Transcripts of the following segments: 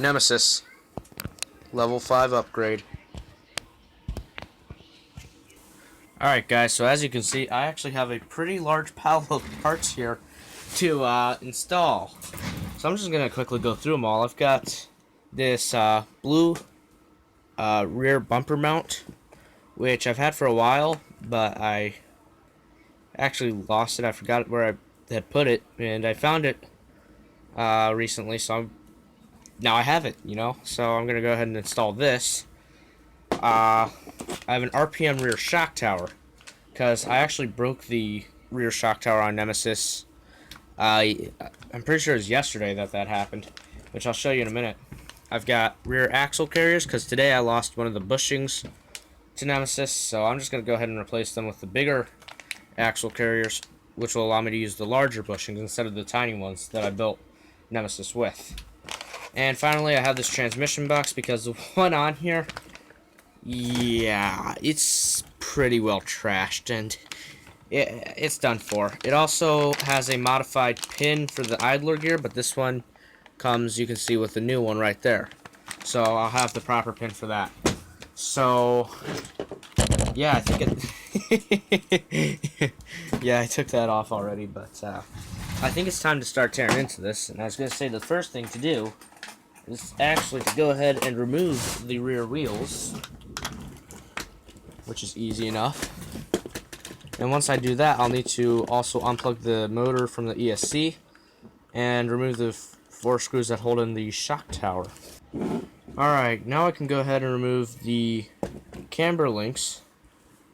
Nemesis. Level 5 upgrade. Alright guys, so as you can see, I actually have a pretty large pile of parts here to install. So I'm just going to quickly go through them all. I've got this blue rear bumper mount, which I've had for a while, but I actually lost it. I forgot where I had put it, and I found it recently, so now I have it, you know. So I'm going to go ahead and install this. I have an RPM rear shock tower, because I actually broke the rear shock tower on Nemesis. I'm pretty sure it was yesterday that happened, which I'll show you in a minute. I've got rear axle carriers, because today I lost one of the bushings to Nemesis, so I'm just going to go ahead and replace them with the bigger axle carriers, which will allow me to use the larger bushings instead of the tiny ones that I built Nemesis with. And finally, I have this transmission box, because the one on here, yeah, it's pretty well trashed, and it's done for. It also has a modified pin for the idler gear, but this one comes, you can see, with the new one right there. So I'll have the proper pin for that. So yeah, I think it yeah, I took that off already, but I think it's time to start tearing into this. And I was going to say, the first thing to do is actually to go ahead and remove the rear wheels, which is easy enough. And once I do that, I'll need to also unplug the motor from the ESC and remove the 4 screws that hold in the shock tower. Alright, now I can go ahead and remove the camber links,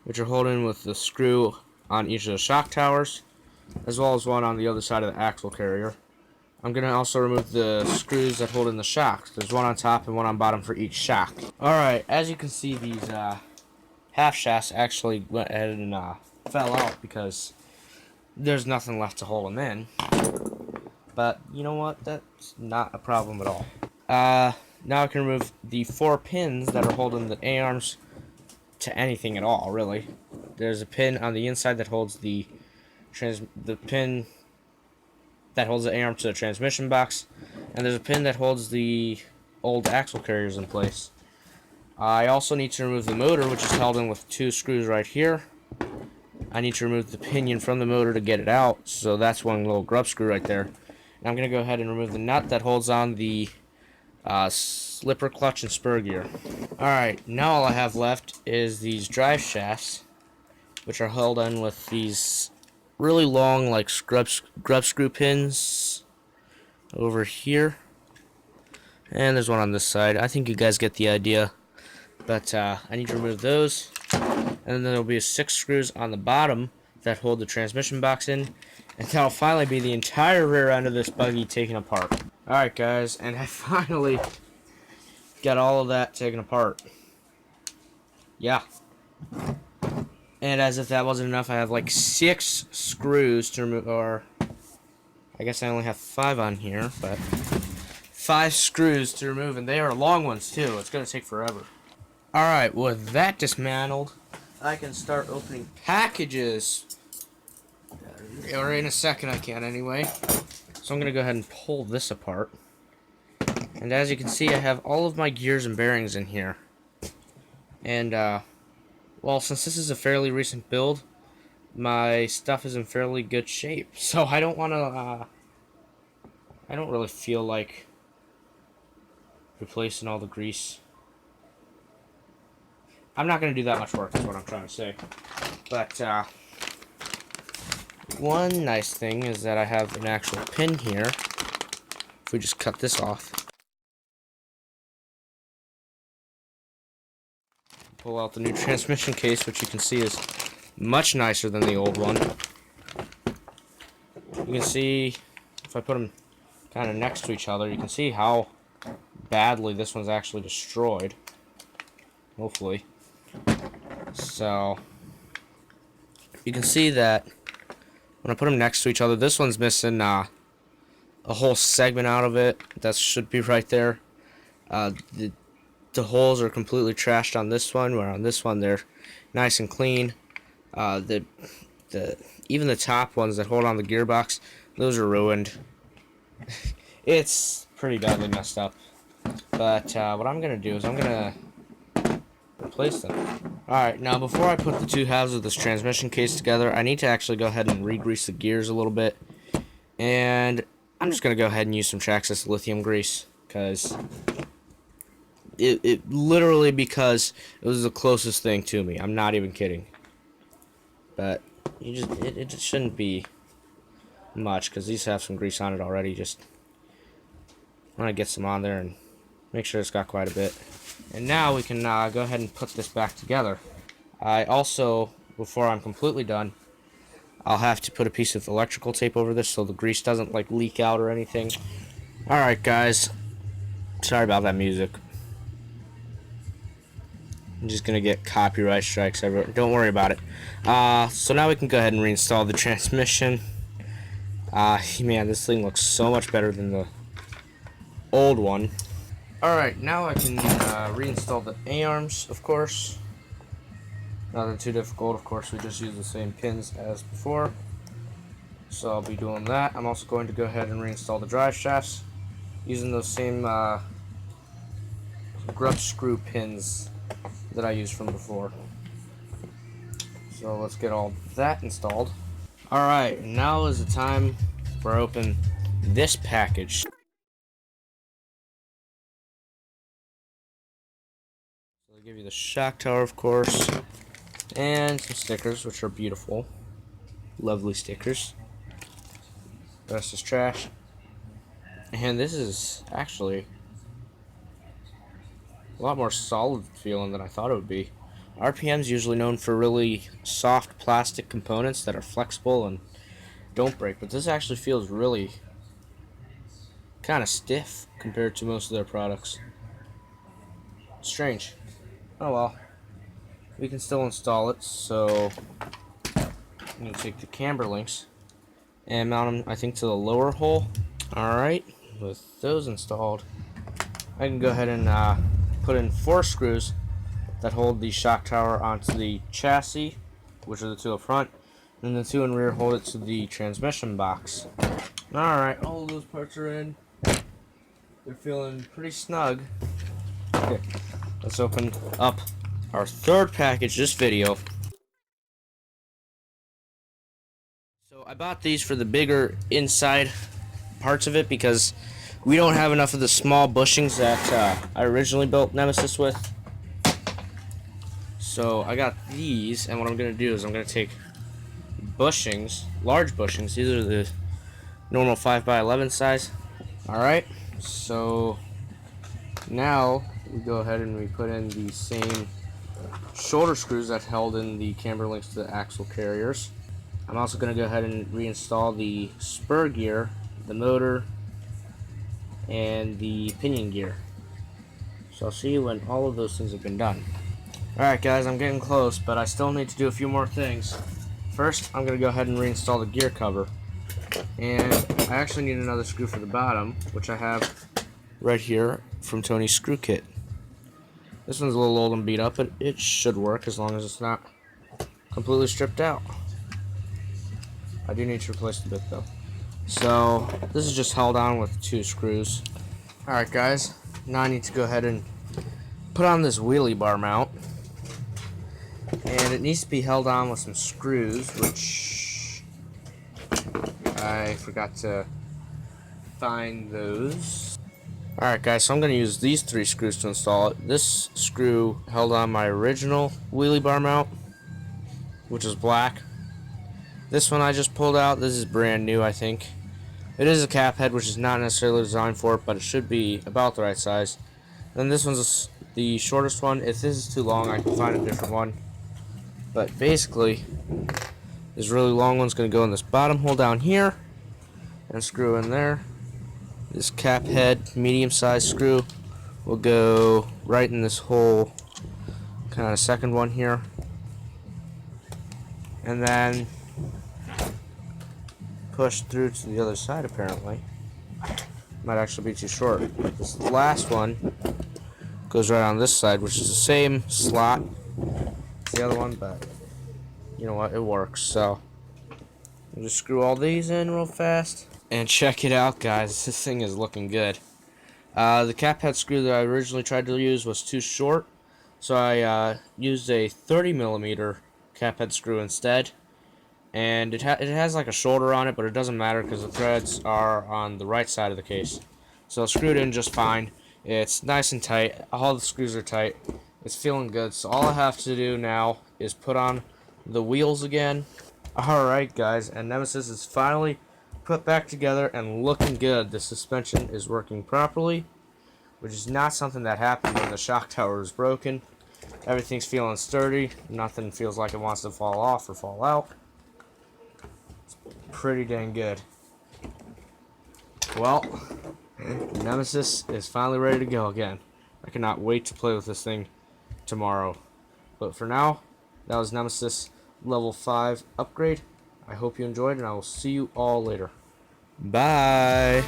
which are holding with the screw on each of the shock towers, as well as one on the other side of the axle carrier. I'm going to also remove the screws that hold in the shocks. There's one on top and one on bottom for each shock. Alright, as you can see, these half shafts actually went ahead and fell out because there's nothing left to hold them in. But you know what? That's not a problem at all. Now I can remove the 4 pins that are holding the A-arms to anything at all, really. There's a pin on the inside that holds the pin that holds the A-arm to the transmission box, and there's a pin that holds the old axle carriers in place. I also need to remove the motor, which is held in with 2 screws right here. I need to remove the pinion from the motor to get it out, so that's one little grub screw right there. And I'm going to go ahead and remove the nut that holds on the slipper clutch and spur gear. Alright, now all I have left is these drive shafts, which are held in with these really long, like, grub screw pins over here. And there's one on this side. I think you guys get the idea. But I need to remove those. And then there will be 6 screws on the bottom that hold the transmission box in. And that'll finally be the entire rear end of this buggy taken apart. Alright guys, and I finally got all of that taken apart. Yeah. And as if that wasn't enough, I have like 6 screws to remove, or I guess I only have 5 on here, but 5 screws to remove, and they are long ones too. It's going to take forever. Alright, with that dismantled, I can start opening packages. Or in a second I can anyway. So I'm going to go ahead and pull this apart. And as you can see, I have all of my gears and bearings in here. And, well, since this is a fairly recent build, my stuff is in fairly good shape. So I don't want to, I don't really feel like replacing all the grease. I'm not going to do that much work, is what I'm trying to say. But, one nice thing is that I have an actual pin here. If we just cut this off, pull out the new transmission case, which you can see is much nicer than the old one. You can see, if I put them kind of next to each other, you can see how badly this one's actually destroyed. Hopefully. So, you can see that when I put them next to each other, this one's missing a whole segment out of it. That should be right there. The holes are completely trashed on this one, where on this one they're nice and clean. Even the top ones that hold on the gearbox, those are ruined. It's pretty badly messed up. But what I'm going to do is I'm going to replace them. Alright, now before I put the two halves of this transmission case together, I need to actually go ahead and re-grease the gears a little bit. And I'm just going to go ahead and use some Traxxas lithium grease, because it literally, because it was the closest thing to me. I'm not even kidding. But it just shouldn't be much, because these have some grease on it already. Just want to get some on there and make sure it's got quite a bit. And now we can go ahead and put this back together. I also, before I'm completely done, I'll have to put a piece of electrical tape over this so the grease doesn't like leak out or anything. Alright guys, sorry about that music. I'm just gonna get copyright strikes everywhere. Don't worry about it. So now we can go ahead and reinstall the transmission. Man, this thing looks so much better than the old one. Alright, now I can reinstall the A-arms, of course. Nothing too difficult, of course, we just use the same pins as before. So I'll be doing that. I'm also going to go ahead and reinstall the drive shafts using those same grub screw pins that I used from before. So let's get all that installed. Alright, now is the time where I open this package. So they give you the shock tower, of course, and some stickers, which are beautiful. Lovely stickers. The rest is trash. And this is actually a lot more solid feeling than I thought it would be. RPM's usually known for really soft plastic components that are flexible and don't break, but this actually feels really kind of stiff compared to most of their products. Strange. Oh well. We can still install it, so I'm going to take the camber links and mount them, I think, to the lower hole. Alright, with those installed, I can go ahead and put in 4 screws that hold the shock tower onto the chassis, which are the 2 up front, and the 2 in rear hold it to the transmission box. Alright, all of those parts are in. They're feeling pretty snug. Okay, let's open up our third package this video. So I bought these for the bigger inside parts of it because we don't have enough of the small bushings that I originally built Nemesis with. So I got these, and what I'm going to do is I'm going to take bushings, large bushings. These are the normal 5x11 size. Alright, so now we go ahead and we put in the same shoulder screws that held in the camber links to the axle carriers. I'm also going to go ahead and reinstall the spur gear, the motor, and the pinion gear. So I'll see you when all of those things have been done. Alright guys, I'm getting close, but I still need to do a few more things. First, I'm going to go ahead and reinstall the gear cover. And I actually need another screw for the bottom, which I have right here from Tony's Screw Kit. This one's a little old and beat up, but it should work as long as it's not completely stripped out. I do need to replace the bit though. So this is just held on with 2 screws. Alright guys, now I need to go ahead and put on this wheelie bar mount. And it needs to be held on with some screws, which I forgot to find those. Alright guys, so I'm going to use these 3 screws to install it. This screw held on my original wheelie bar mount, which is black. This one I just pulled out. This is brand new, I think. It is a cap head, which is not necessarily designed for it, but it should be about the right size. Then this one's the shortest one. If this is too long, I can find a different one. But basically, this really long one's going to go in this bottom hole down here and screw in there. This cap head, medium-sized screw, will go right in this hole, kind of second one here. And then push through to the other side, apparently. Might actually be too short. This last one goes right on this side, which is the same slot as the other one, but you know what, it works. So I'll just screw all these in real fast and check it out, guys. This thing is looking good. The cap head screw that I originally tried to use was too short, so I used a 30mm cap head screw instead. And it has like a shoulder on it, but it doesn't matter because the threads are on the right side of the case. So it's screwed in just fine. It's nice and tight. All the screws are tight. It's feeling good. So all I have to do now is put on the wheels again. Alright guys, and Nemesis is finally put back together and looking good. The suspension is working properly, which is not something that happened when the shock tower was broken. Everything's feeling sturdy. Nothing feels like it wants to fall off or fall out. Pretty dang good. Well, Nemesis is finally ready to go again. I cannot wait to play with this thing tomorrow. But for now, that was Nemesis level 5 upgrade. I hope you enjoyed, and I will see you all later. Bye!